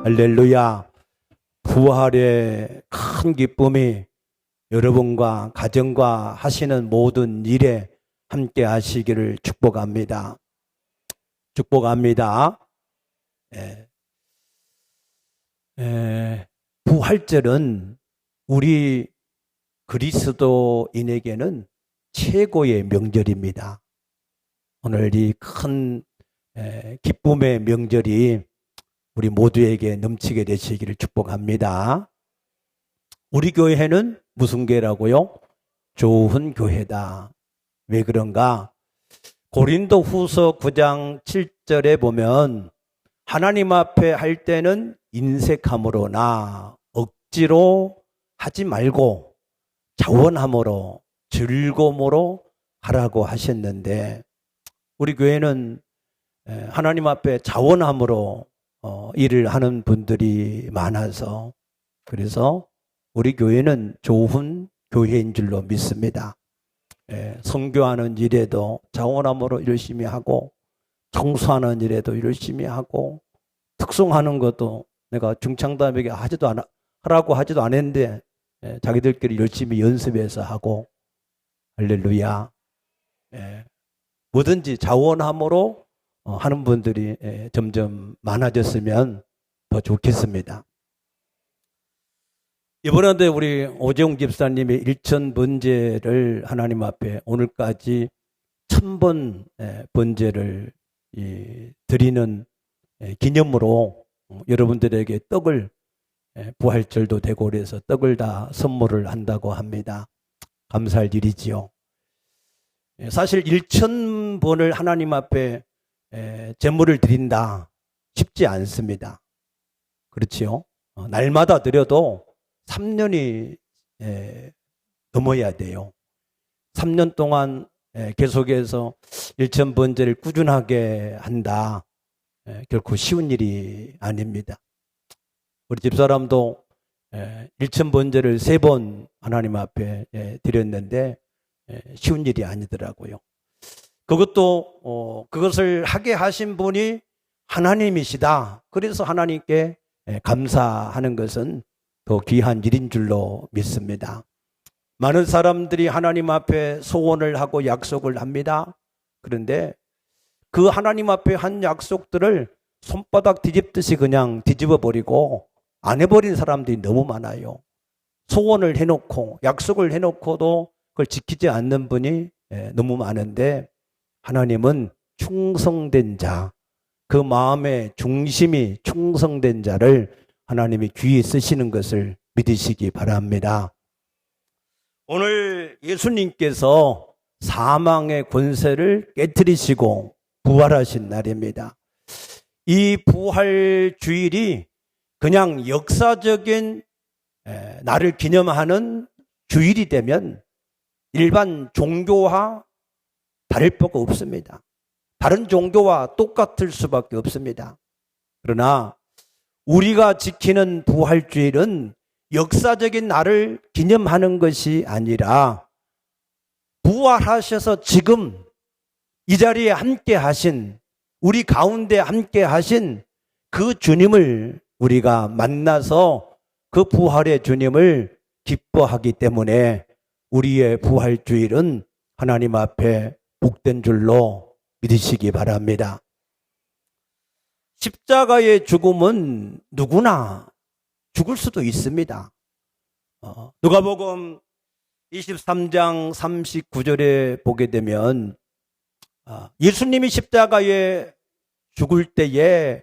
할렐루야. 부활의 큰 기쁨이 여러분과 가정과 하시는 모든 일에 함께 하시기를 축복합니다. 축복합니다. 부활절은 우리 그리스도인에게는 최고의 명절입니다. 오늘 이 큰 기쁨의 명절이 우리 모두에게 넘치게 되시기를 축복합니다. 우리 교회는 무슨 교회라고요? 좋은 교회다. 왜 그런가? 고린도 후서 9장 7절에 보면 하나님 앞에 할 때는 인색함으로나 억지로 하지 말고 자원함으로 즐거움으로 하라고 하셨는데, 우리 교회는 하나님 앞에 자원함으로 일을 하는 분들이 많아서, 그래서 우리 교회는 좋은 교회인 줄로 믿습니다. 선교하는 일에도 자원함으로 열심히 하고, 청소하는 일에도 열심히 하고, 특송하는 것도 내가 중창단에게 하라고 하지도 않았는데 자기들끼리 열심히 연습해서 하고, 할렐루야. 뭐든지 자원함으로 하는 분들이 점점 많아졌으면 더 좋겠습니다. 이번에 우리 오재용 집사님의 일천 번제를 하나님 앞에 오늘까지 1000번 번제를 드리는 기념으로 여러분들에게 떡을, 부활절도 되고 그래서 떡을 다 선물을 한다고 합니다. 감사할 일이지요. 사실 1000번을 하나님 앞에 제물을 드린다 쉽지 않습니다. 그렇지요? 날마다 드려도 3년이 넘어야 돼요. 3년 동안 계속해서 1000번제를 꾸준하게 한다. 결코 쉬운 일이 아닙니다. 우리 집사람도 1000번제를 3번 하나님 앞에 드렸는데 쉬운 일이 아니더라고요. 그것을 하게 하신 분이 하나님이시다. 그래서 하나님께 감사하는 것은 더 귀한 일인 줄로 믿습니다. 많은 사람들이 하나님 앞에 소원을 하고 약속을 합니다. 그런데 그 하나님 앞에 한 약속들을 손바닥 뒤집듯이 그냥 뒤집어 버리고 안 해버린 사람들이 너무 많아요. 소원을 해놓고 약속을 해놓고도 그걸 지키지 않는 분이 너무 많은데, 하나님은 충성된 자, 그 마음의 중심이 충성된 자를 하나님이 귀히 쓰시는 것을 믿으시기 바랍니다. 오늘 예수님께서 사망의 권세를 깨뜨리시고 부활하신 날입니다. 이 부활 주일이 그냥 역사적인 날을 기념하는 주일이 되면 일반 종교와 다를 바가 없습니다. 다른 종교와 똑같을 수밖에 없습니다. 그러나 우리가 지키는 부활주일은 역사적인 날을 기념하는 것이 아니라 부활하셔서 지금 이 자리에 함께 하신, 우리 가운데 함께 하신 그 주님을 우리가 만나서 그 부활의 주님을 기뻐하기 때문에 우리의 부활주일은 하나님 앞에 복된 줄로 믿으시기 바랍니다. 십자가의 죽음은 누구나 죽을 수도 있습니다. 누가복음 23장 39절에 보게 되면 예수님이 십자가에 죽을 때에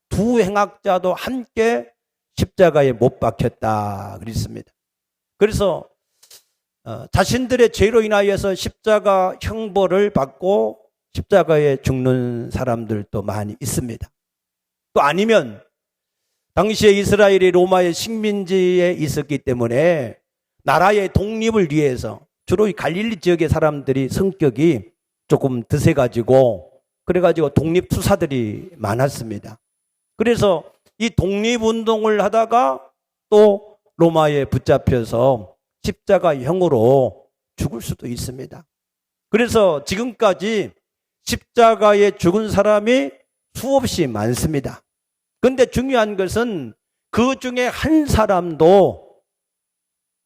두 행악자도 함께 십자가에 못 박혔다 그랬습니다. 그래서 자신들의 죄로 인하여서 십자가 형벌을 받고 십자가에 죽는 사람들도 많이 있습니다. 또 아니면 당시에 이스라엘이 로마의 식민지에 있었기 때문에 나라의 독립을 위해서, 주로 이 갈릴리 지역의 사람들이 성격이 조금 드세가지고 그래가지고 독립투사들이 많았습니다. 그래서 이 독립운동을 하다가 또 로마에 붙잡혀서 십자가형으로 죽을 수도 있습니다. 그래서 지금까지 십자가에 죽은 사람이 수없이 많습니다. 그런데 중요한 것은 그 중에 한 사람도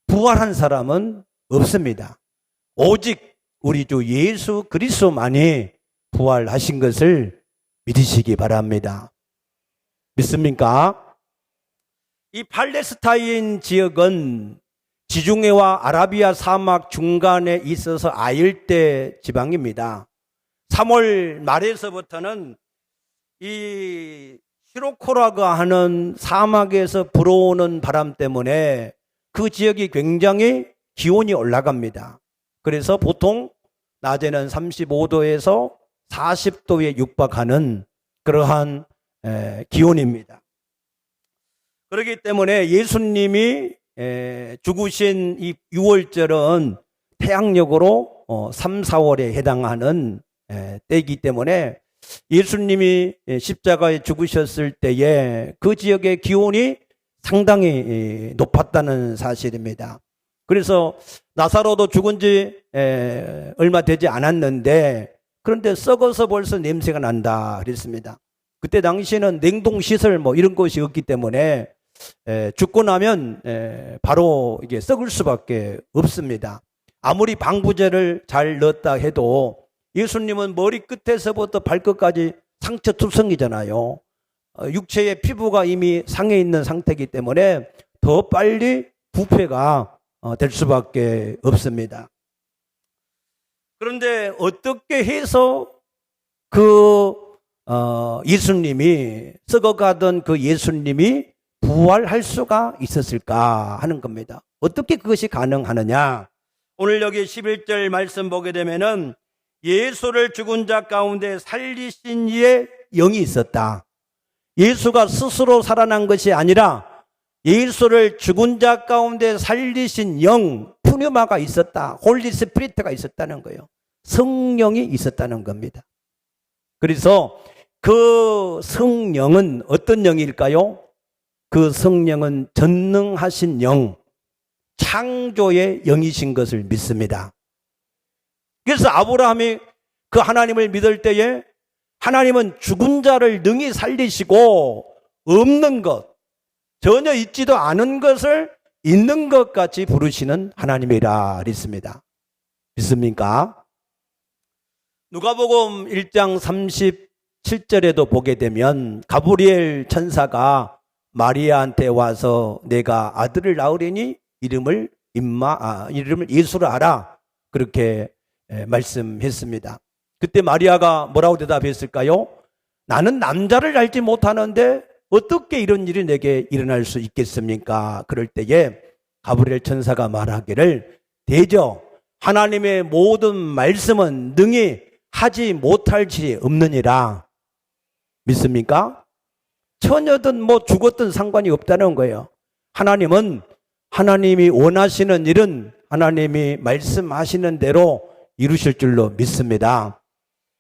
부활한 사람은 없습니다. 오직 우리 주 예수 그리스도만이 부활하신 것을 믿으시기 바랍니다. 믿습니까? 이 팔레스타인 지역은 지중해와 아라비아 사막 중간에 있어서 아열대 지방입니다. 3월 말에서부터는 이 시로코라고 하는 사막에서 불어오는 바람 때문에 그 지역이 굉장히 기온이 올라갑니다. 그래서 보통 낮에는 35도에서 40도에 육박하는 그러한 기온입니다. 그렇기 때문에 예수님이 죽으신 이 6월절은 태양력으로 3, 4월에 해당하는 때이기 때문에 예수님이 십자가에 죽으셨을 때에 그 지역의 기온이 상당히 높았다는 사실입니다. 그래서 나사로도 죽은 지 얼마 되지 않았는데 그런데 썩어서 벌써 냄새가 난다 그랬습니다. 그때 당시에는 냉동시설 뭐 이런 것이 없기 때문에 죽고 나면 바로 이게 썩을 수밖에 없습니다. 아무리 방부제를 잘 넣었다 해도 예수님은 머리 끝에서부터 발끝까지 상처투성이잖아요. 육체의 피부가 이미 상해 있는 상태이기 때문에 더 빨리 부패가 될 수밖에 없습니다. 그런데 어떻게 해서 그 예수님이 썩어가던 그 예수님이 부활할 수가 있었을까 하는 겁니다. 어떻게 그것이 가능하느냐? 오늘 여기 11절 말씀 보게 되면은 예수를 죽은 자 가운데 살리신 이의 영이 있었다. 예수가 스스로 살아난 것이 아니라 예수를 죽은 자 가운데 살리신 영, 푸뉴마가 있었다. 홀리 스피리트가 있었다는 거예요. 성령이 있었다는 겁니다. 그래서 그 성령은 어떤 영일까요? 그 성령은 전능하신 영, 창조의 영이신 것을 믿습니다. 그래서 아브라함이 그 하나님을 믿을 때에 하나님은 죽은 자를 능히 살리시고 없는 것, 전혀 있지도 않은 것을 있는 것 같이 부르시는 하나님이라 그랬습니다. 믿습니까? 누가복음 1장 37절에도 보게 되면 가브리엘 천사가 마리아한테 와서 내가 아들을 낳으려니 이름을 예수라 하라 그렇게 말씀했습니다. 그때 마리아가 뭐라고 대답했을까요? 나는 남자를 알지 못하는데 어떻게 이런 일이 내게 일어날 수 있겠습니까? 그럴 때에 가브리엘 천사가 말하기를 대저 하나님의 모든 말씀은 능히 하지 못할 일이 없느니라. 믿습니까? 처녀든 뭐 죽었든 상관이 없다는 거예요. 하나님은 하나님이 원하시는 일은 하나님이 말씀하시는 대로 이루실 줄로 믿습니다.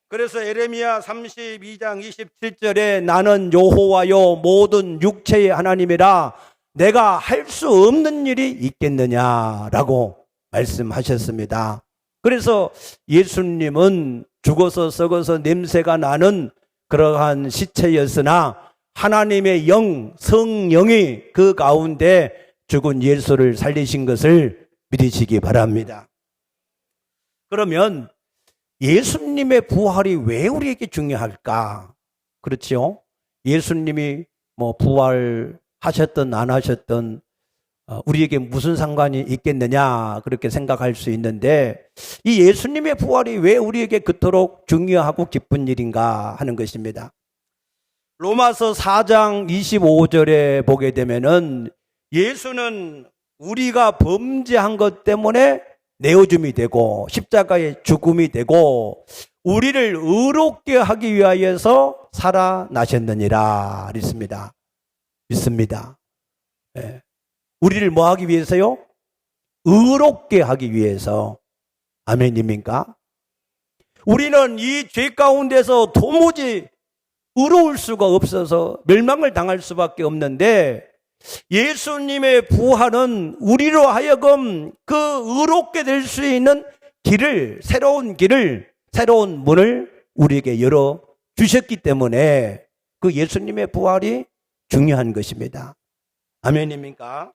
그래서 예레미야 32장 27절에 나는 여호와요 모든 육체의 하나님이라 내가 할 수 없는 일이 있겠느냐라고 말씀하셨습니다. 그래서 예수님은 죽어서 썩어서 냄새가 나는 그러한 시체였으나 하나님의 영, 성령이 그 가운데 죽은 예수를 살리신 것을 믿으시기 바랍니다. 그러면 예수님의 부활이 왜 우리에게 중요할까? 그렇죠? 예수님이 뭐 부활하셨든 안 하셨든 우리에게 무슨 상관이 있겠느냐 그렇게 생각할 수 있는데 이 예수님의 부활이 왜 우리에게 그토록 중요하고 기쁜 일인가 하는 것입니다. 로마서 4장 25절에 보게 되면은 예수는 우리가 범죄한 것 때문에 내어줌이 되고 십자가의 죽음이 되고 우리를 의롭게 하기 위하여서 살아나셨느니라 그랬습니다. 믿습니다. 네. 우리를 뭐 하기 위해서요? 의롭게 하기 위해서. 아멘입니까? 우리는 이 죄 가운데서 도무지 의로울 수가 없어서 멸망을 당할 수밖에 없는데 예수님의 부활은 우리로 하여금 그 의롭게 될 수 있는 길을, 새로운 문을 우리에게 열어 주셨기 때문에 그 예수님의 부활이 중요한 것입니다. 아멘입니까?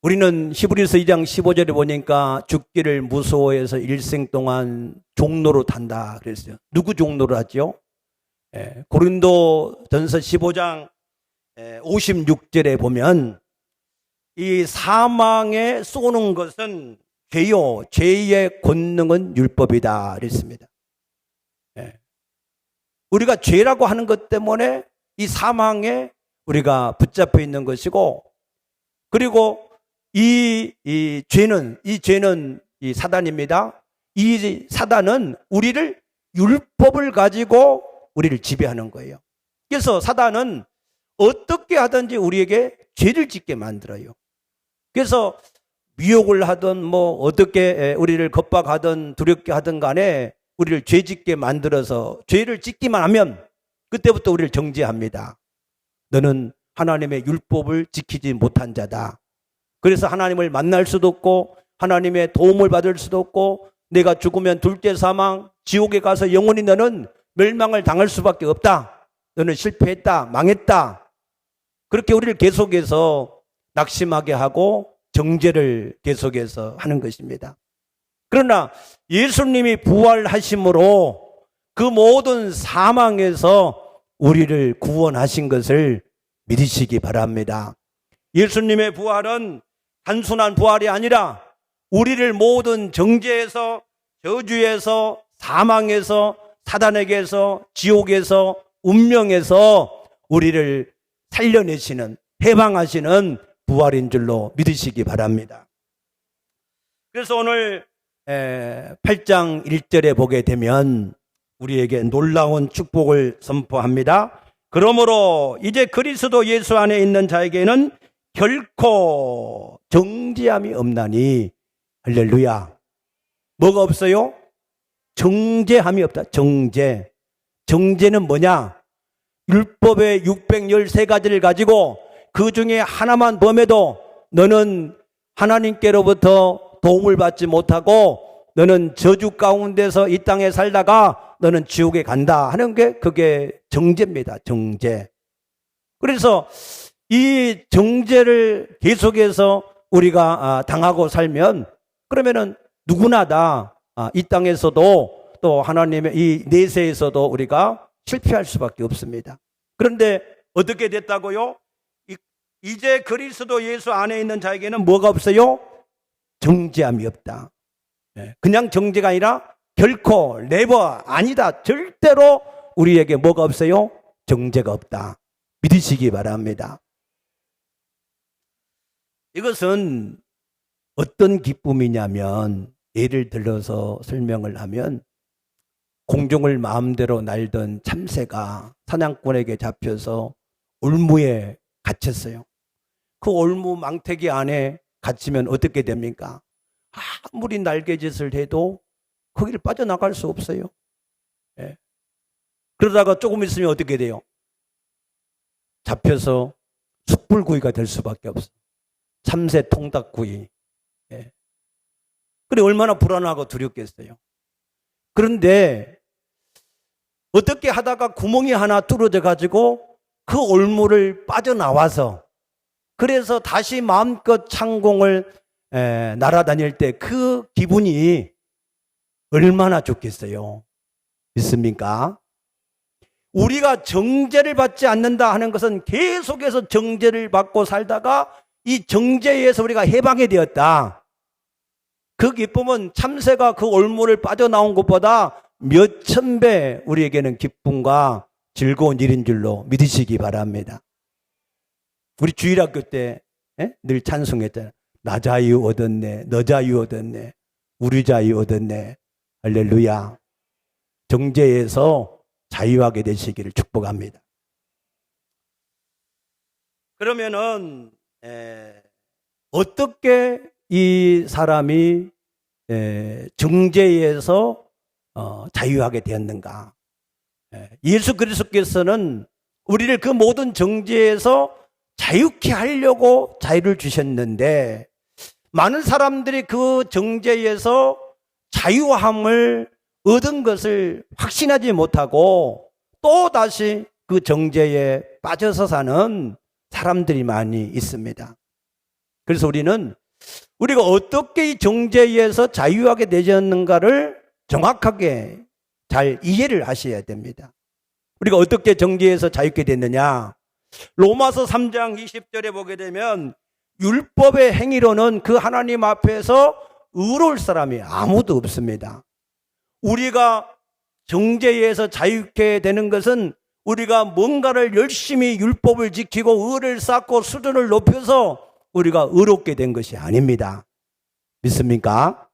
우리는 히브리서 2장 15절에 보니까 죽기를 무서워해서 일생 동안 종로로 탄다 그랬어요. 누구 종로로 하죠? 고린도 전서 15장 56절에 보면 이 사망에 쏘는 것은 죄요, 죄의 권능은 율법이다 그랬습니다. 우리가 죄라고 하는 것 때문에 이 사망에 우리가 붙잡혀 있는 것이고, 그리고 이 죄는 이 사단입니다. 이 사단은 우리를 율법을 가지고 우리를 지배하는 거예요. 그래서 사단은 어떻게 하든지 우리에게 죄를 짓게 만들어요. 그래서 미혹을 하든 뭐 어떻게 우리를 겁박하든 두렵게 하든 간에 우리를 죄 짓게 만들어서 죄를 짓기만 하면 그때부터 우리를 정죄합니다. 너는 하나님의 율법을 지키지 못한 자다. 그래서 하나님을 만날 수도 없고 하나님의 도움을 받을 수도 없고 내가 죽으면 둘째 사망 지옥에 가서 영원히 너는 멸망을 당할 수밖에 없다. 너는 실패했다. 망했다. 그렇게 우리를 계속해서 낙심하게 하고 정죄를 계속해서 하는 것입니다. 그러나 예수님이 부활하심으로 그 모든 사망에서 우리를 구원하신 것을 믿으시기 바랍니다. 예수님의 부활은 단순한 부활이 아니라 우리를 모든 정죄에서, 저주에서, 사망에서, 사단에게서, 지옥에서, 운명에서 우리를 살려내시는, 해방하시는 부활인 줄로 믿으시기 바랍니다. 그래서 오늘 8장 1절에 보게 되면 우리에게 놀라운 축복을 선포합니다. 그러므로 이제 그리스도 예수 안에 있는 자에게는 결코 정죄함이 없나니. 할렐루야. 뭐가 없어요? 정죄함이 없다. 정죄. 정죄는 뭐냐? 율법의 613가지를 가지고 그 중에 하나만 범해도 너는 하나님께로부터 도움을 받지 못하고 너는 저주 가운데서 이 땅에 살다가 너는 지옥에 간다 하는 게 그게 정죄입니다. 정죄. 그래서 이 정죄를 계속해서 우리가 당하고 살면 그러면은 누구나 다 이 땅에서도 또 하나님의 이 내세에서도 우리가 실패할 수밖에 없습니다. 그런데 어떻게 됐다고요? 이제 그리스도 예수 안에 있는 자에게는 뭐가 없어요? 정죄함이 없다. 그냥 정죄가 아니라 결코 네버 아니다. 절대로 우리에게 뭐가 없어요? 정죄가 없다. 믿으시기 바랍니다. 이것은 어떤 기쁨이냐면 예를 들어서 설명을 하면 공중을 마음대로 날던 참새가 사냥꾼에게 잡혀서 올무에 갇혔어요. 그 올무 망태기 안에 갇히면 어떻게 됩니까? 아무리 날개짓을 해도 거기를 빠져나갈 수 없어요. 그러다가 조금 있으면 어떻게 돼요? 잡혀서 숯불구이가 될 수밖에 없어요. 참새 통닭구이. 그래 얼마나 불안하고 두렵겠어요. 그런데 어떻게 하다가 구멍이 하나 뚫어져 가지고 그 올무를 빠져나와서 그래서 다시 마음껏 창공을 날아다닐 때 그 기분이 얼마나 좋겠어요. 믿습니까? 우리가 정죄를 받지 않는다 하는 것은 계속해서 정죄를 받고 살다가 이 정죄에서 우리가 해방이 되었다. 그 기쁨은 참새가 그 올무를 빠져나온 것보다 몇천 배 우리에게는 기쁨과 즐거운 일인 줄로 믿으시기 바랍니다. 우리 주일학교 때 늘 찬송했잖아요. 나 자유 얻었네, 너 자유 얻었네, 우리 자유 얻었네. 할렐루야. 정죄에서 자유하게 되시기를 축복합니다. 그러면은 어떻게 이 사람이 정죄에서 자유하게 되었는가? 예수 그리스도께서는 우리를 그 모든 정죄에서 자유케 하려고 자유를 주셨는데 많은 사람들이 그 정죄에서 자유함을 얻은 것을 확신하지 못하고 또 다시 그 정죄에 빠져서 사는 사람들이 많이 있습니다. 그래서 우리가 어떻게 이 정죄에서 자유하게 되었는가를 정확하게 잘 이해를 하셔야 됩니다. 우리가 어떻게 정죄에서 자유케 됐느냐? 로마서 3장 20절에 보게 되면 율법의 행위로는 그 하나님 앞에서 의로울 사람이 아무도 없습니다. 우리가 정죄에서 자유케 되는 것은 우리가 뭔가를 열심히 율법을 지키고 의를 쌓고 수준을 높여서 우리가 의롭게 된 것이 아닙니다. 믿습니까?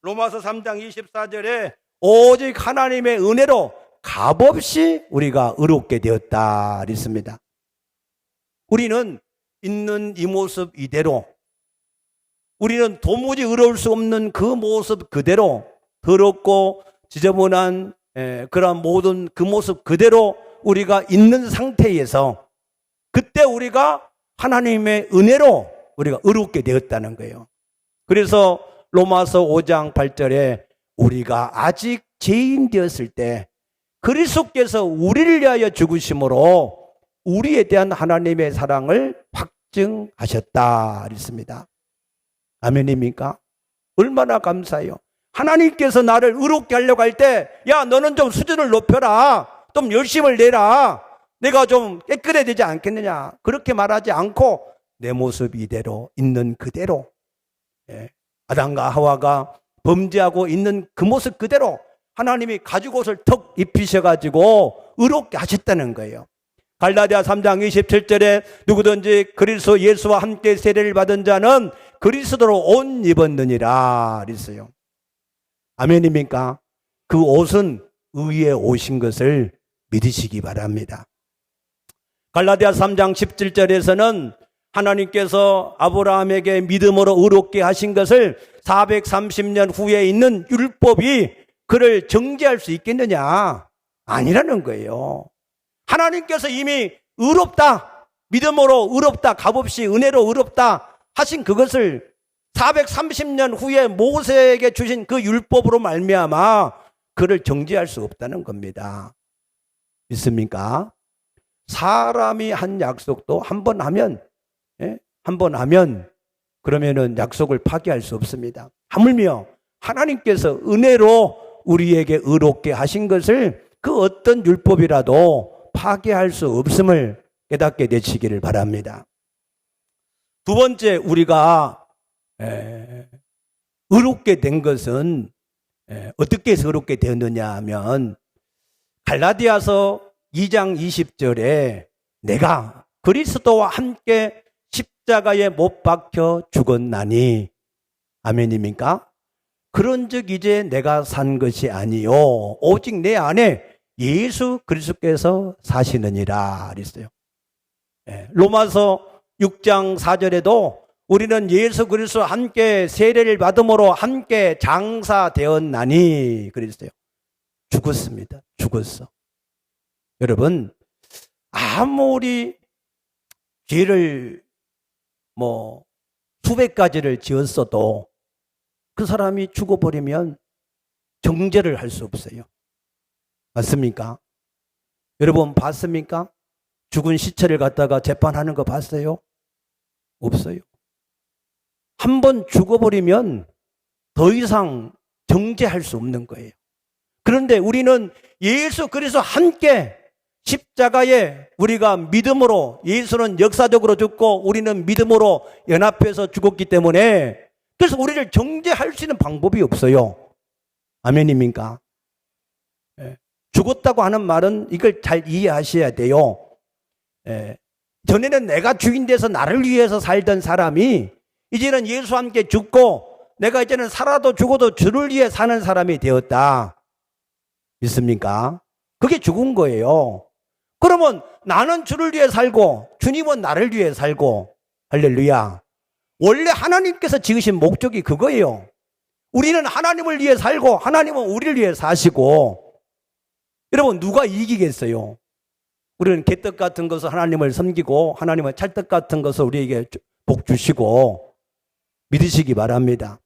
로마서 3장 24절에 오직 하나님의 은혜로 값없이 우리가 의롭게 되었다 그랬습니다. 우리는 있는 이 모습 이대로, 우리는 도무지 의로울 수 없는 그 모습 그대로, 더럽고 지저분한 그런 모든 그 모습 그대로 우리가 있는 상태에서 그때 우리가 하나님의 은혜로 우리가 의롭게 되었다는 거예요. 그래서 로마서 5장 8절에 우리가 아직 죄인 되었을 때 그리스도께서 우리를 위하여 죽으심으로 우리에 대한 하나님의 사랑을 확증하셨다 그랬습니다. 아멘입니까? 얼마나 감사해요. 하나님께서 나를 의롭게 하려고 할 때, 야, 너는 좀 수준을 높여라, 좀 열심을 내라, 내가 좀 깨끗해야 되지 않겠느냐, 그렇게 말하지 않고 내 모습 이대로 있는 그대로, 아담과 하와가 범죄하고 있는 그 모습 그대로 하나님이 가죽옷을 턱 입히셔가지고 의롭게 하셨다는 거예요. 갈라디아 3장 27절에 누구든지 그리스도 예수와 함께 세례를 받은 자는 그리스도로 옷 입었느니라 그랬어요. 아멘입니까? 그 옷은 의의 옷인 것을 믿으시기 바랍니다. 갈라디아 3장 17절에서는 하나님께서 아브라함에게 믿음으로 의롭게 하신 것을 430년 후에 있는 율법이 그를 정죄할 수 있겠느냐? 아니라는 거예요. 하나님께서 이미 의롭다, 믿음으로 의롭다, 값없이 은혜로 의롭다 하신 그것을 430년 후에 모세에게 주신 그 율법으로 말미암아 그를 정죄할 수 없다는 겁니다. 믿습니까? 사람이 한 약속도 한 번 하면 그러면은 약속을 파기할 수 없습니다. 하물며 하나님께서 은혜로 우리에게 의롭게 하신 것을 그 어떤 율법이라도 파기할 수 없음을 깨닫게 되시기를 바랍니다. 두 번째, 우리가 의롭게 된 것은 어떻게 해서 의롭게 되었느냐 하면 갈라디아서 2장 20절에 내가 그리스도와 함께 십자가에 못 박혀 죽었나니, 아멘입니까? 그런즉 이제 내가 산 것이 아니요 오직 내 안에 예수 그리스도께서 사시느니라 그랬어요. 로마서 6장 4절에도 우리는 예수 그리스도와 함께 세례를 받음으로 함께 장사되었나니 그랬어요. 죽었습니다. 죽었어. 여러분, 아무리 죄를 수백 가지를 지었어도 그 사람이 죽어버리면 정죄를 할 수 없어요. 맞습니까? 여러분 봤습니까? 죽은 시체를 갖다가 재판하는 거 봤어요? 없어요. 한 번 죽어버리면 더 이상 정죄할 수 없는 거예요. 그런데 우리는 예수 그리스도 함께 십자가에 우리가 믿음으로, 예수는 역사적으로 죽고 우리는 믿음으로 연합해서 죽었기 때문에 그래서 우리를 정죄할 수 있는 방법이 없어요. 아멘입니까? 죽었다고 하는 말은 이걸 잘 이해하셔야 돼요. 전에는 내가 주인 돼서 나를 위해서 살던 사람이 이제는 예수와 함께 죽고 내가 이제는 살아도 죽어도 주를 위해 사는 사람이 되었다. 믿습니까? 그게 죽은 거예요. 그러면 나는 주를 위해 살고 주님은 나를 위해 살고, 할렐루야. 원래 하나님께서 지으신 목적이 그거예요. 우리는 하나님을 위해 살고 하나님은 우리를 위해 사시고. 여러분, 누가 이기겠어요? 우리는 개떡 같은 것을 하나님을 섬기고 하나님은 찰떡 같은 것을 우리에게 복 주시고, 믿으시기 바랍니다.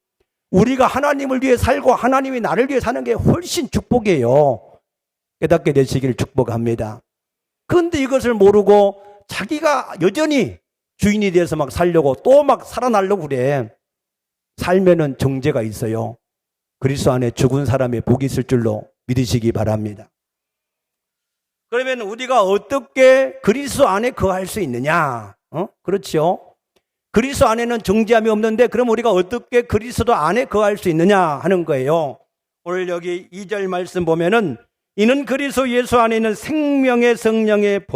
우리가 하나님을 위해 살고 하나님이 나를 위해 사는 게 훨씬 축복이에요. 깨닫게 되시기를 축복합니다. 그런데 이것을 모르고 자기가 여전히 주인이 돼서 막 살려고 또 막 살아나려고 그래. 삶에는 정죄가 있어요. 그리스도 안에 죽은 사람의 복이 있을 줄로 믿으시기 바랍니다. 그러면 우리가 어떻게 그리스도 안에 거할 수 있느냐? 그렇죠? 그리스도 안에는 정죄함이 없는데 그럼 우리가 어떻게 그리스도 안에 거할 수 있느냐 하는 거예요. 오늘 여기 2절 말씀 보면은 이는 그리스도 예수 안에 있는 생명의 성령의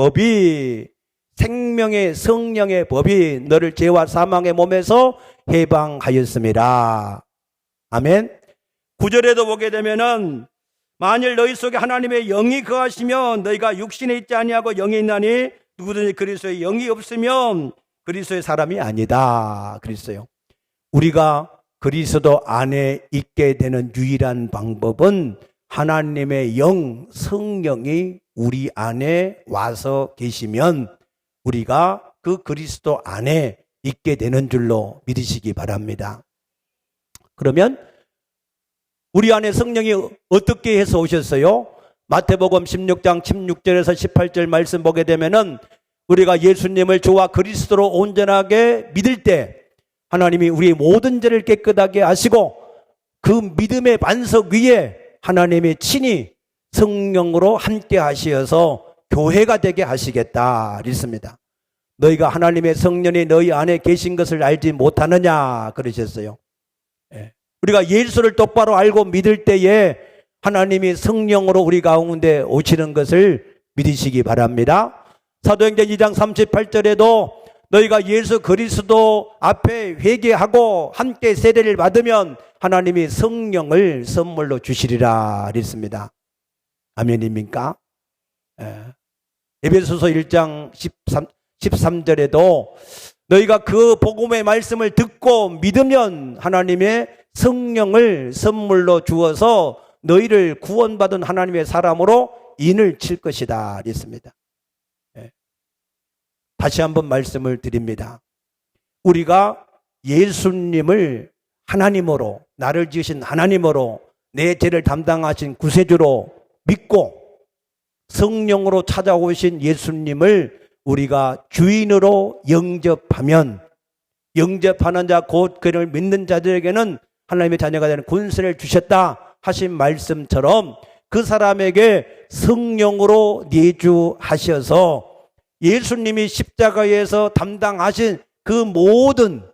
법이 너를 죄와 사망의 몸에서 해방하였습니다. 아멘. 9절에도 보게 되면은 만일 너희 속에 하나님의 영이 거하시면 너희가 육신에 있지 아니하고 영에 있나니 누구든지 그리스도의 영이 없으면 그리스도의 사람이 아니다 그랬어요. 우리가 그리스도 안에 있게 되는 유일한 방법은 하나님의 영, 성령이 우리 안에 와서 계시면 우리가 그 그리스도 안에 있게 되는 줄로 믿으시기 바랍니다. 그러면 우리 안에 성령이 어떻게 해서 오셨어요? 마태복음 16장 16절에서 18절 말씀 보게 되면은 우리가 예수님을 주와 그리스도로 온전하게 믿을 때 하나님이 우리의 모든 죄를 깨끗하게 하시고 그 믿음의 반석 위에 하나님이 친히 성령으로 함께 하시어서 교회가 되게 하시겠다 그랬습니다. 너희가 하나님의 성령이 너희 안에 계신 것을 알지 못하느냐 그러셨어요. 우리가 예수를 똑바로 알고 믿을 때에 하나님이 성령으로 우리 가운데 오시는 것을 믿으시기 바랍니다. 사도행전 2장 38절에도 너희가 예수 그리스도 앞에 회개하고 함께 세례를 받으면 하나님이 성령을 선물로 주시리라 그랬습니다. 아멘입니까? 에베소서 1장 13절에도 너희가 그 복음의 말씀을 듣고 믿으면 하나님의 성령을 선물로 주어서 너희를 구원받은 하나님의 사람으로 인을 칠 것이다 그랬습니다. 다시 한번 말씀을 드립니다. 우리가 예수님을 하나님으로, 나를 지으신 하나님으로, 내 죄를 담당하신 구세주로 믿고 성령으로 찾아오신 예수님을 우리가 주인으로 영접하면, 영접하는 자 곧 그를 믿는 자들에게는 하나님의 자녀가 되는 권세를 주셨다 하신 말씀처럼 그 사람에게 성령으로 내주하셔서 예수님이 십자가에서 담당하신 그 모든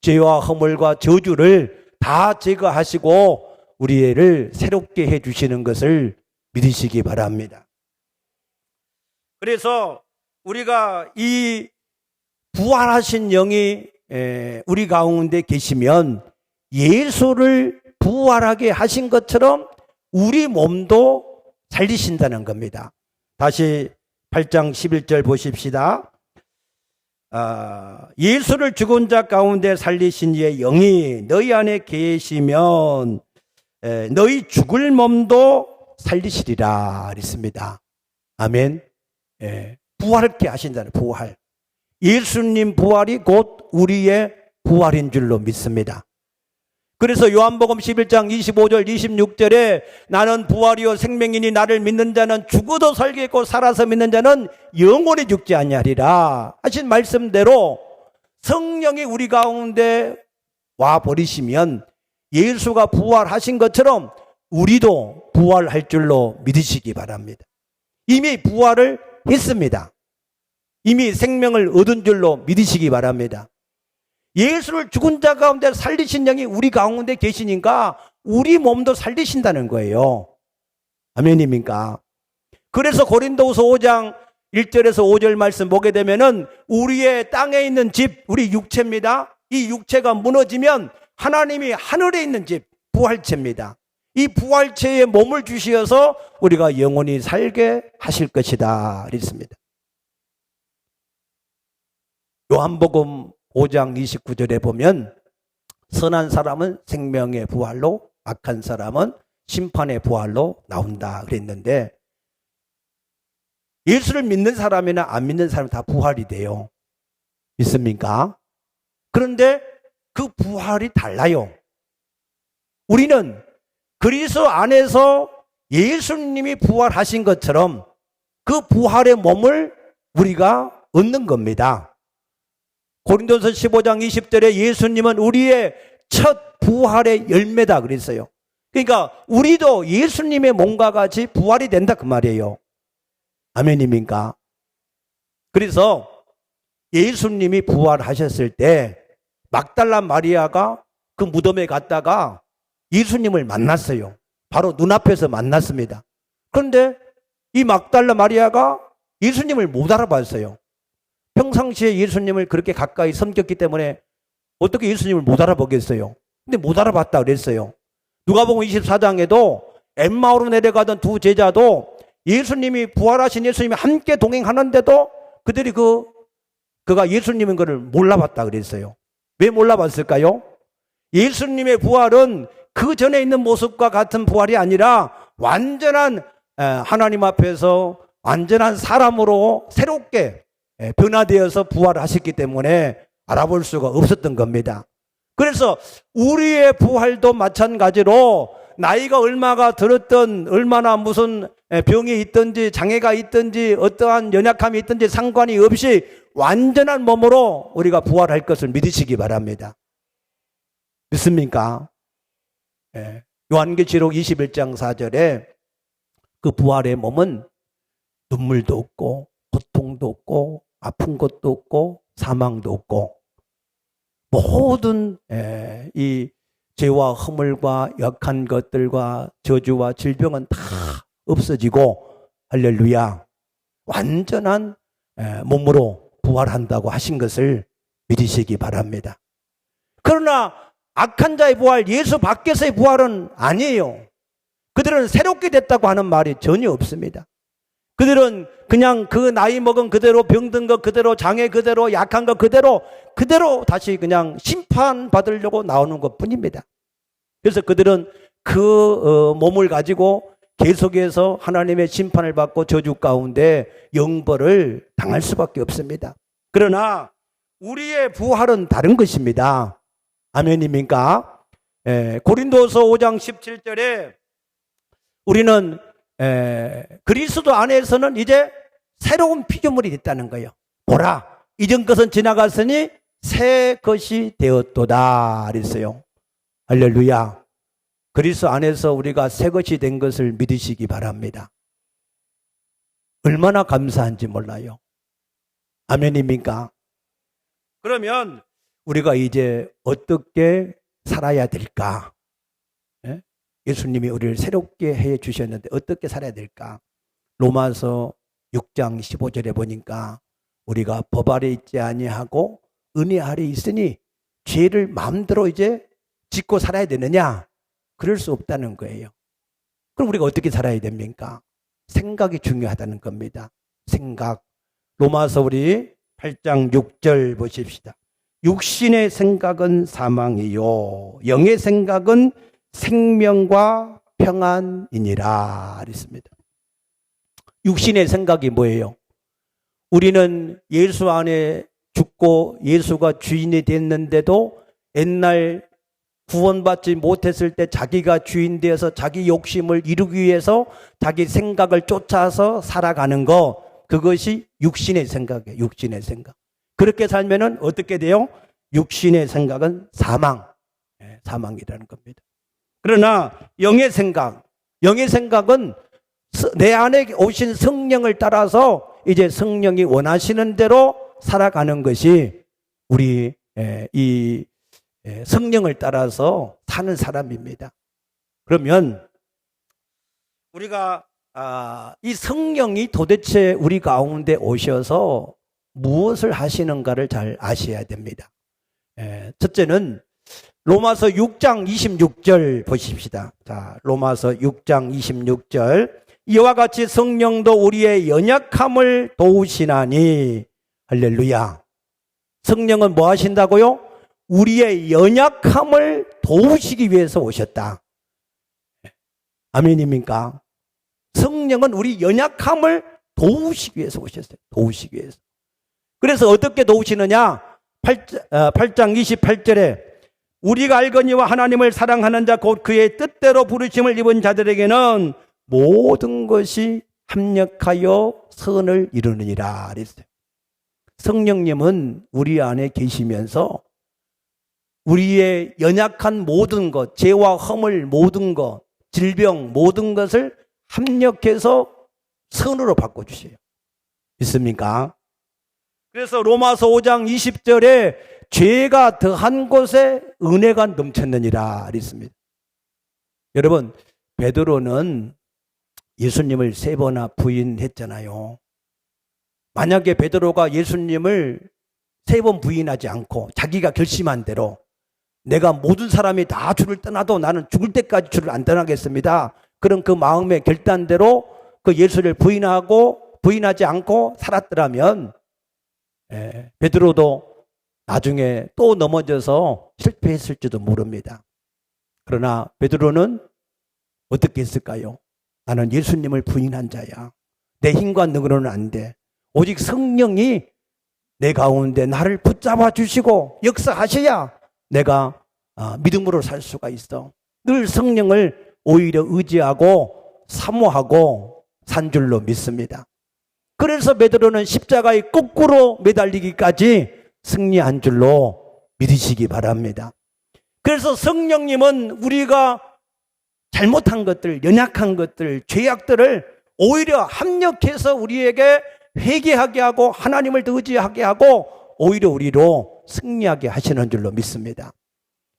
죄와 허물과 저주를 다 제거하시고 우리를 새롭게 해주시는 것을 믿으시기 바랍니다. 그래서 우리가 이 부활하신 영이 우리 가운데 계시면 예수를 부활하게 하신 것처럼 우리 몸도 살리신다는 겁니다. 다시 8장 11절 보십시다. 예수를 죽은 자 가운데 살리신 이의 영이 너희 안에 계시면 너희 죽을 몸도 살리시리라 그랬습니다. 아멘. 부활하게 하신다는 부활. 예수님 부활이 곧 우리의 부활인 줄로 믿습니다. 그래서 요한복음 11장 25절 26절에 나는 부활이요 생명이니 나를 믿는 자는 죽어도 살겠고 살아서 믿는 자는 영원히 죽지 아니하리라 하신 말씀대로 성령이 우리 가운데 와 버리시면 예수가 부활하신 것처럼 우리도 부활할 줄로 믿으시기 바랍니다. 이미 부활을 했습니다. 이미 생명을 얻은 줄로 믿으시기 바랍니다. 예수를 죽은 자 가운데 살리신 영이 우리 가운데 계시니까 우리 몸도 살리신다는 거예요. 아멘입니까? 그래서 고린도후서 5장 1절에서 5절 말씀 보게 되면은 우리의 땅에 있는 집, 우리 육체입니다. 이 육체가 무너지면 하나님이 하늘에 있는 집, 부활체입니다. 이 부활체에 몸을 주시어서 우리가 영원히 살게 하실 것이다 그랬습니다. 요한복음 5장 29절에 보면 선한 사람은 생명의 부활로 악한 사람은 심판의 부활로 나온다 그랬는데 예수를 믿는 사람이나 안 믿는 사람 다 부활이 돼요. 믿습니까? 그런데 그 부활이 달라요. 우리는 그리스도 안에서 예수님이 부활하신 것처럼 그 부활의 몸을 우리가 얻는 겁니다. 고린도서 15장 20절에 예수님은 우리의 첫 부활의 열매다 그랬어요. 그러니까 우리도 예수님의 몸과 같이 부활이 된다 그 말이에요. 아멘입니까? 그래서 예수님이 부활하셨을 때 막달라 마리아가 그 무덤에 갔다가 예수님을 만났어요. 바로 눈앞에서 만났습니다. 그런데 이 막달라 마리아가 예수님을 못 알아봤어요. 평상시에 예수님을 그렇게 가까이 섬겼기 때문에 어떻게 예수님을 못 알아보겠어요. 근데 못 알아봤다 그랬어요. 누가복음 24장에도 엠마오로 내려가던 두 제자도 예수님이 부활하신 예수님이 함께 동행하는데도 그들이 그가 예수님인 것을 몰라봤다 그랬어요. 왜 몰라봤을까요? 예수님의 부활은 그 전에 있는 모습과 같은 부활이 아니라 완전한 하나님 앞에서 완전한 사람으로 새롭게 변화되어서 부활하셨기 때문에 알아볼 수가 없었던 겁니다. 그래서 우리의 부활도 마찬가지로 나이가 얼마가 들었든 얼마나 무슨 병이 있든지 장애가 있든지 어떠한 연약함이 있든지 상관이 없이 완전한 몸으로 우리가 부활할 것을 믿으시기 바랍니다. 믿습니까? 요한계시록 21장 4절에 그 부활의 몸은 눈물도 없고 고통도 없고 아픈 것도 없고 사망도 없고 모든 이 죄와 허물과 약한 것들과 저주와 질병은 다 없어지고 할렐루야 완전한 몸으로 부활한다고 하신 것을 믿으시기 바랍니다. 그러나 악한 자의 부활, 예수 밖에서의 부활은 아니에요. 그들은 새롭게 됐다고 하는 말이 전혀 없습니다. 그들은 그냥 그 나이 먹은 그대로 병든 것 그대로 장애 그대로 약한 것 그대로 다시 그냥 심판받으려고 나오는 것 뿐입니다. 그래서 그들은 그 몸을 가지고 계속해서 하나님의 심판을 받고 저주 가운데 영벌을 당할 수밖에 없습니다. 그러나 우리의 부활은 다른 것입니다. 아멘입니까? 고린도서 5장 17절에 우리는 그리스도 안에서는 이제 새로운 피조물이 됐다는 거예요. 보라, 이전 것은 지나갔으니 새 것이 되었도다 그랬어요. 할렐루야. 그리스도 안에서 우리가 새 것이 된 것을 믿으시기 바랍니다. 얼마나 감사한지 몰라요. 아멘입니까? 그러면 우리가 이제 어떻게 살아야 될까? 예수님이 우리를 새롭게 해 주셨는데 어떻게 살아야 될까? 로마서 6장 15절에 보니까 우리가 법 아래 있지 아니하고 은혜 아래 있으니 죄를 마음대로 이제 짓고 살아야 되느냐? 그럴 수 없다는 거예요. 그럼 우리가 어떻게 살아야 됩니까? 생각이 중요하다는 겁니다. 생각. 로마서 우리 8장 6절 보십시다. 육신의 생각은 사망이요 영의 생각은 생명과 평안이니라 그랬습니다. 육신의 생각이 뭐예요? 우리는 예수 안에 죽고 예수가 주인이 됐는데도 옛날 구원받지 못했을 때 자기가 주인 되어서 자기 욕심을 이루기 위해서 자기 생각을 쫓아서 살아가는 거 그것이 육신의 생각이에요. 육신의 생각. 그렇게 살면은 어떻게 돼요? 육신의 생각은 사망이라는 겁니다. 그러나 영의 생각은 내 안에 오신 성령을 따라서 이제 성령이 원하시는 대로 살아가는 것이 우리 이 성령을 따라서 사는 사람입니다. 그러면 우리가 이 성령이 도대체 우리 가운데 오셔서 무엇을 하시는가를 잘 아셔야 됩니다. 첫째는 로마서 6장 26절 보십시다. 자, 로마서 6장 26절. 이와 같이 성령도 우리의 연약함을 도우시나니. 할렐루야. 성령은 뭐 하신다고요? 우리의 연약함을 도우시기 위해서 오셨다. 아멘입니까? 성령은 우리 연약함을 도우시기 위해서 오셨어요. 도우시기 위해서. 그래서 어떻게 도우시느냐? 8장 28절에 우리가 알거니와 하나님을 사랑하는 자 곧 그의 뜻대로 부르심을 입은 자들에게는 모든 것이 합력하여 선을 이루느니라 그랬어요. 성령님은 우리 안에 계시면서 우리의 연약한 모든 것, 죄와 허물 모든 것, 질병 모든 것을 합력해서 선으로 바꿔주세요. 있습니까? 그래서 로마서 5장 20절에 죄가 더한 곳에 은혜가 넘쳤느니라 그랬습니다. 여러분, 베드로는 예수님을 3번이나 부인했잖아요. 만약에 베드로가 예수님을 3번 부인하지 않고 자기가 결심한 대로 내가 모든 사람이 다 주를 떠나도 나는 죽을 때까지 주를 안 떠나겠습니다. 그런 그 마음의 결단대로 그 예수를 부인하지 않고 살았더라면 베드로도 나중에 또 넘어져서 실패했을지도 모릅니다. 그러나 베드로는 어떻게 했을까요? 나는 예수님을 부인한 자야. 내 힘과 능으로는 안 돼. 오직 성령이 내 가운데 나를 붙잡아 주시고 역사하셔야 내가 믿음으로 살 수가 있어. 늘 성령을 오히려 의지하고 사모하고 산 줄로 믿습니다. 그래서 베드로는 십자가에 거꾸로 매달리기까지 승리한 줄로 믿으시기 바랍니다. 그래서 성령님은 우리가 잘못한 것들, 연약한 것들, 죄악들을 오히려 합력해서 우리에게 회개하게 하고 하나님을 더 의지하게 하고 오히려 우리로 승리하게 하시는 줄로 믿습니다.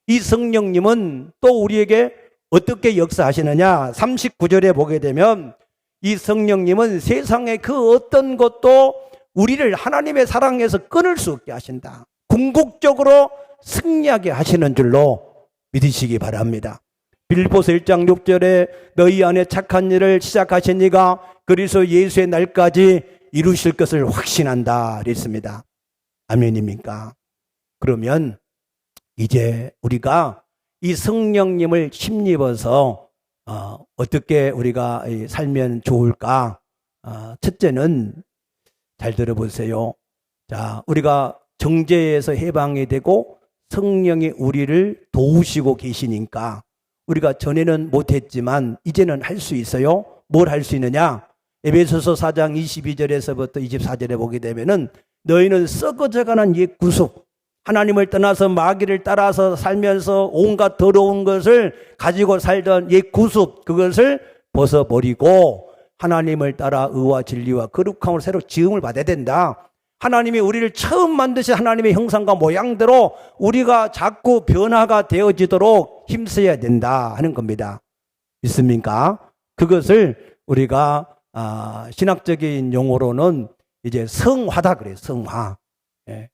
이 성령님은 또 우리에게 어떻게 역사하시느냐? 39절에 보게 되면 이 성령님은 세상의 그 어떤 것도 우리를 하나님의 사랑에서 끊을 수 없게 하신다. 궁극적으로 승리하게 하시는 줄로 믿으시기 바랍니다. 빌립보서 1장 6절에 너희 안에 착한 일을 시작하신 이가 그리스도 예수의 날까지 이루실 것을 확신한다 그랬습니다. 아멘입니까? 그러면 이제 우리가 이 성령님을 힘입어서 어떻게 우리가 살면 좋을까? 첫째는 잘 들어보세요. 자, 우리가 정죄에서 해방이 되고 성령이 우리를 도우시고 계시니까 우리가 전에는 못했지만 이제는 할 수 있어요. 뭘 할 수 있느냐? 에베소서 4장 22절에서부터 24절에 보게 되면은 너희는 썩어져가는 옛 구속, 하나님을 떠나서 마귀를 따라서 살면서 온갖 더러운 것을 가지고 살던 옛 구속, 그것을 벗어버리고 하나님을 따라 의와 진리와 거룩함으로 새로 지음을 받아야 된다. 하나님이 우리를 처음 만드신 하나님의 형상과 모양대로 우리가 자꾸 변화가 되어지도록 힘써야 된다 하는 겁니다. 믿습니까? 그것을 우리가 신학적인 용어로는 이제 성화다 그래요. 성화.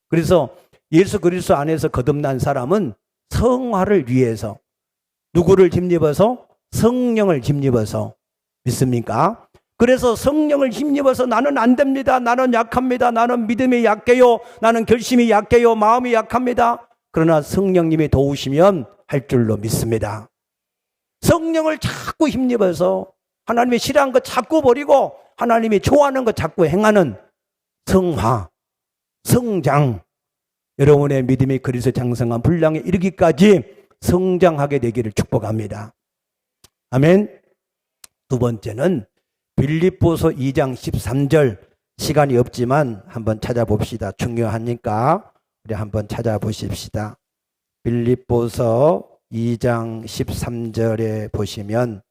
그래서 예수 그리스도 안에서 거듭난 사람은 성화를 위해서 누구를 힘입어서? 성령을 힘입어서. 믿습니까? 그래서 성령을 힘입어서 나는 안 됩니다. 나는 약합니다. 나는 믿음이 약해요. 나는 결심이 약해요. 마음이 약합니다. 그러나 성령님이 도우시면 할 줄로 믿습니다. 성령을 자꾸 힘입어서 하나님이 싫어하는 거 자꾸 버리고 하나님이 좋아하는 거 자꾸 행하는 성화, 성장, 여러분의 믿음이 그리스도 장성한 분량에 이르기까지 성장하게 되기를 축복합니다. 아멘. 두 번째는 빌립보서 2장 13절, 시간이 없지만 한번 찾아봅시다. 중요하니까 우리 한번 찾아보십시다. 빌립보서 2장 13절에 보시면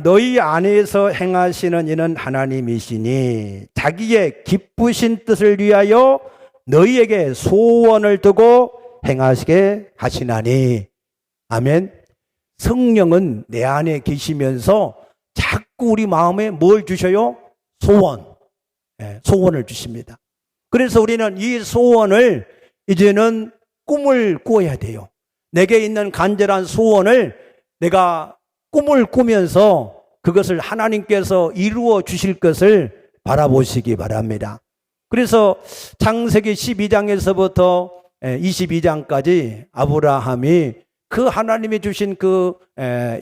너희 안에서 행하시는 이는 하나님이시니 자기의 기쁘신 뜻을 위하여 너희에게 소원을 두고 행하시게 하시나니. 아멘. 성령은 내 안에 계시면서 자꾸 우리 마음에 뭘 주셔요? 소원. 소원을 주십니다. 그래서 우리는 이 소원을 이제는 꿈을 꾸어야 돼요. 내게 있는 간절한 소원을 내가 꿈을 꾸면서 그것을 하나님께서 이루어 주실 것을 바라보시기 바랍니다. 그래서 창세기 12장에서부터 22장까지 아브라함이 그 하나님이 주신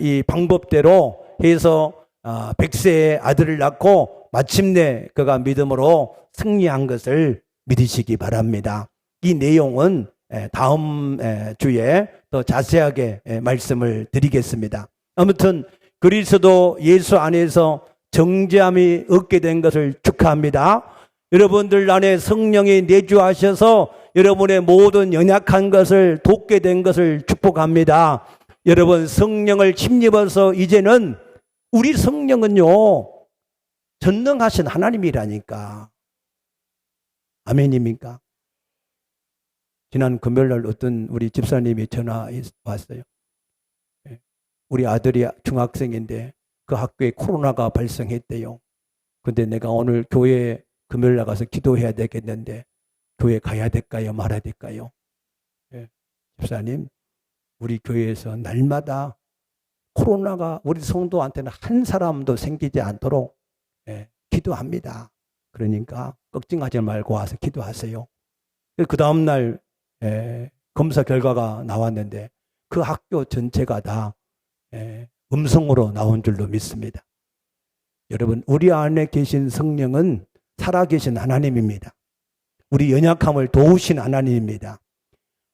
이 방법대로 해서 100세의 아들을 낳고 마침내 그가 믿음으로 승리한 것을 믿으시기 바랍니다. 이 내용은 다음 주에 더 자세하게 말씀을 드리겠습니다. 아무튼 그리스도 예수 안에서 정죄함이 얻게 된 것을 축하합니다. 여러분들 안에 성령이 내주하셔서 여러분의 모든 연약한 것을 돕게 된 것을 축복합니다. 여러분 성령을 힘입어서 이제는 우리 성령은요 전능하신 하나님이라니까. 아멘입니까? 지난 금요일날 어떤 우리 집사님이 전화 왔어요. 우리 아들이 중학생인데 그 학교에 코로나가 발생했대요. 근데 내가 오늘 교회에 금요일 나가서 기도해야 되겠는데 교회 가야 될까요? 말아야 될까요? 집사님, 우리 교회에서 날마다 코로나가 우리 성도한테는 한 사람도 생기지 않도록 기도합니다. 그러니까 걱정하지 말고 와서 기도하세요. 그 다음날 검사 결과가 나왔는데 그 학교 전체가 다 음성으로 나온 줄로 믿습니다. 여러분, 우리 안에 계신 성령은 살아계신 하나님입니다. 우리 연약함을 도우신 하나님입니다.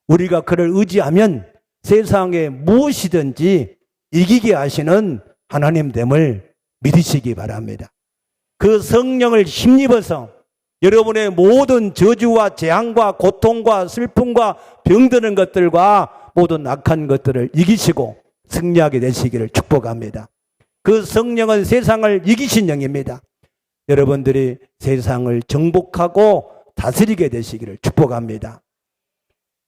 우리가 그를 의지하면 세상에 무엇이든지 이기게 하시는 하나님됨을 믿으시기 바랍니다. 그 성령을 힘입어서 여러분의 모든 저주와 재앙과 고통과 슬픔과 병드는 것들과 모든 악한 것들을 이기시고 승리하게 되시기를 축복합니다. 그 성령은 세상을 이기신 영입니다. 여러분들이 세상을 정복하고 다스리게 되시기를 축복합니다.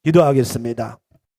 기도하겠습니다.